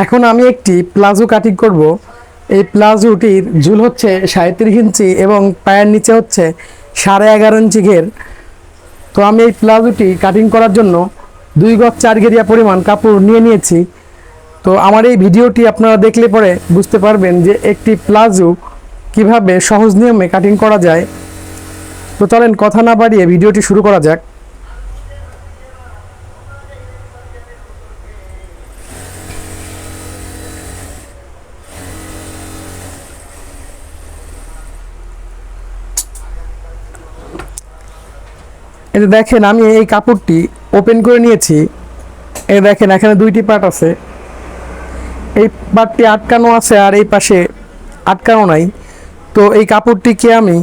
এখন আমি একটি প্লাজো কাটিং করব। এই প্লাজোটির ঝুল হচ্ছে 37 ইঞ্চি এবং পায়ের নিচে হচ্ছে 11.5 ইঞ্চি ঘের। তো আমি এই প্লাজোটি কাটিং করার জন্য 2 গজ 4 গেরিয়া পরিমাণ কাপড় নিয়ে নিয়েছি। তো আমার এই ভিডিওটি আপনারা দেখলে পরে বুঝতে পারবেন যে একটি প্লাজো কিভাবে সহজ নিয়মে কাটিং করা যায়। তো চলেন কথা না বাড়িয়ে ভিডিওটি শুরু করা যাক। এই যে দেখেন আমি এই কাপড়টি ওপেন করে নিয়েছি। এই দেখেন এখানে 2টি পার্ট আছে, এই পার্টটি আটকানো আছে আর এই পাশে আটকানো নাই। তো এই কাপড়টিকে আমি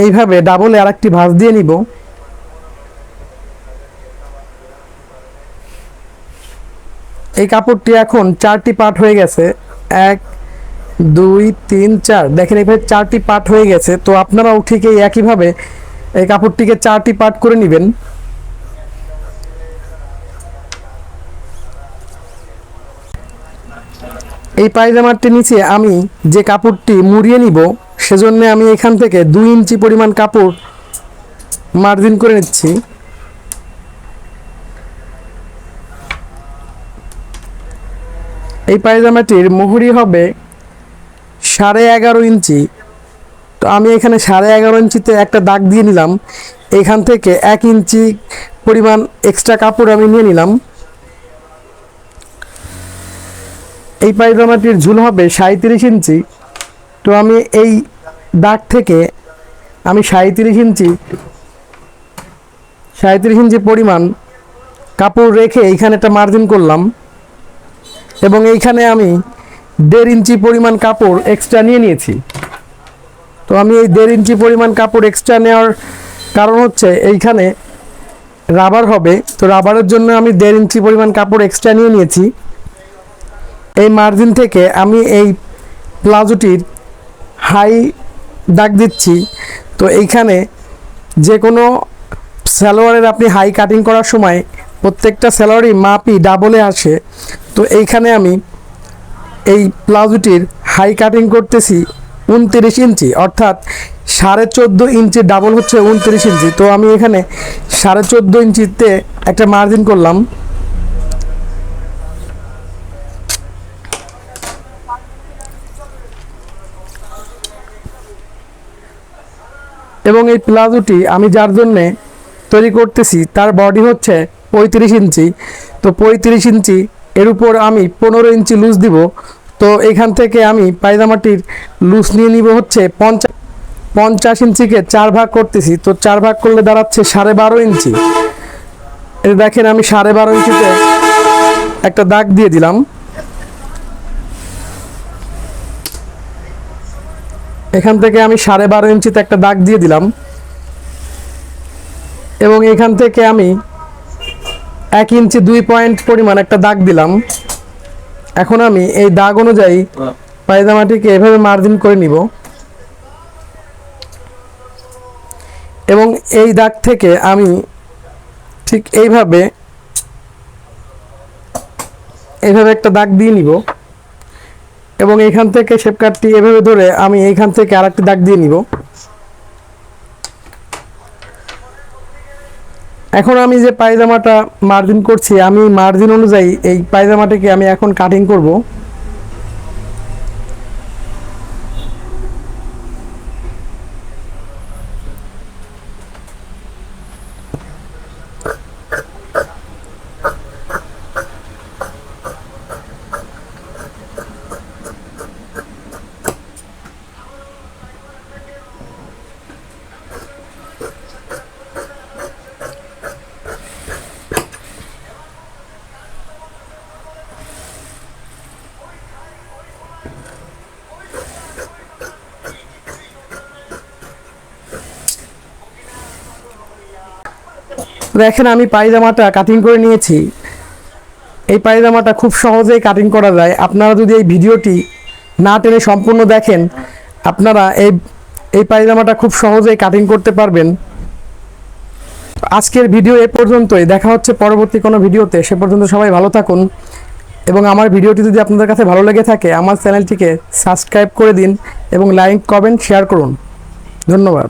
এইভাবে ডাবলে আরেকটি ভাঁজ দিয়ে নিব। এই কাপড়টি এখন 4টি পার্ট হয়ে গেছে, 1 2 3 4। দেখেন এইভাবে 4টি পার্ট হয়ে গেছে। তো আপনারাও ঠিক এই একইভাবে এই কাপড়টিকে 4টি পার্ট করে নেবেন। এই পায়জামাটির নিচে আমি যে কাপড়টি মুড়িয়ে নিব সেজন্য আমি এখান থেকে 2 ইঞ্চি পরিমাণ কাপড় মার্জিন করে নিচ্ছি। এই পায়জামাটির মুহুরি হবে 11.5 ইঞ্চি। তো আমি এখানে 11.5 ইঞ্চিতে একটা দাগ দিয়ে নিলাম। এখান থেকে 1 ইঞ্চি পরিমাণ এক্সট্রা কাপড় আমি নিয়ে নিলাম। এই পায়জামাটির ঝুল হবে 37 ইঞ্চি। তো আমি এই দাগ থেকে আমি 37 ইঞ্চি পরিমাণ কাপড় রেখে এইখানে একটা মার্জিন করলাম এবং এইখানে আমি 1.5 ইঞ্চি পরিমাণ কাপড় এক্সট্রা নিয়ে নিয়েছি। তো আমি এই 1.5 ইঞ্চি পরিমাণ কাপড় এক্সট্রা নেওয়ার কারণ হচ্ছে এইখানে রাবার হবে। তো রাবারের জন্য আমি 1.5 ইঞ্চি পরিমাণ কাপড় এক্সট্রা নিয়ে নিয়েছি। এই মার্জিন থেকে আমি এই প্লাজোটির হাই দাগ দিচ্ছি। তো এইখানে যে কোনো সালোয়ারের আপনি হাই কাটিং করার সময় প্রত্যেকটা সালোয়ারই মাপই ডাবলে আসে। তো এইখানে আমি এই প্লাজোটির হাই কাটিং করতেছি 29 ইঞ্চি, অর্থাৎ 14.5 ইঞ্চি ডাবল হচ্ছে 29 ইঞ্চি। তো আমি এখানে 14.5 ইঞ্চিতে একটা মার্জিন করলাম এবং এই প্লাজোটি আমি যার জন্যে তৈরি করতেছি তার বডি হচ্ছে 35 ইঞ্চি। তো 35 ইঞ্চি এর উপর আমি 15 ইঞ্চি লুজ দিব। তো এখান থেকে আমি পায়জামাটির লুজ নিয়ে নিব হচ্ছে 50 ইঞ্চিকে 4 ভাগ করতেছি। তো 4 ভাগ করলে দাঁড়াচ্ছে 12.5 ইঞ্চি। এই দেখেন আমি 12.5 ইঞ্চিতে একটা দাগ দিয়ে দিলাম। এখান থেকে আমি 12.5 ইঞ্চিতে একটা দাগ দিয়ে দিলাম এবং এখান থেকে আমি 1 ইঞ্চি 2 পয়েন্ট পরিমাণ একটা দাগ দিলাম। এখন আমি এই দাগ অনুযায়ী পায়জামাটিকে এভাবে মার্জিন করে নিব এবং এই দাগ থেকে আমি ঠিক এইভাবে একটা দাগ দিয়ে নিব এবং এইখান থেকে শেপ কাটটি এভাবে ধরে আমি এইখান থেকে আরেকটি দাগ দিয়ে নিব। এখন আমি যে পায়জামাটা মার্জিন করছি আমি মার্জিন অনুযায়ী এই পায়জামাটাকে আমি এখন কাটিং করব। দেখেন আমি পায়জামাটা কাটিং করে নিয়েছি। এই পায়জামাটা খুব সহজেই কাটিং করা যায়। আপনারা যদি এই ভিডিওটি না টেনে সম্পূর্ণ দেখেন আপনারা এই পায়জামাটা খুব সহজেই কাটিং করতে পারবেন। আজকের ভিডিও এ পর্যন্তই, দেখা হচ্ছে পরবর্তী কোনো ভিডিওতে। সে পর্যন্ত সবাই ভালো থাকুন। এবং আমার ভিডিওটি যদি আপনাদের কাছে ভালো লেগে থাকে আমার চ্যানেলটিকে সাবস্ক্রাইব করে দিন এবং লাইক কমেন্ট শেয়ার করুন। ধন্যবাদ।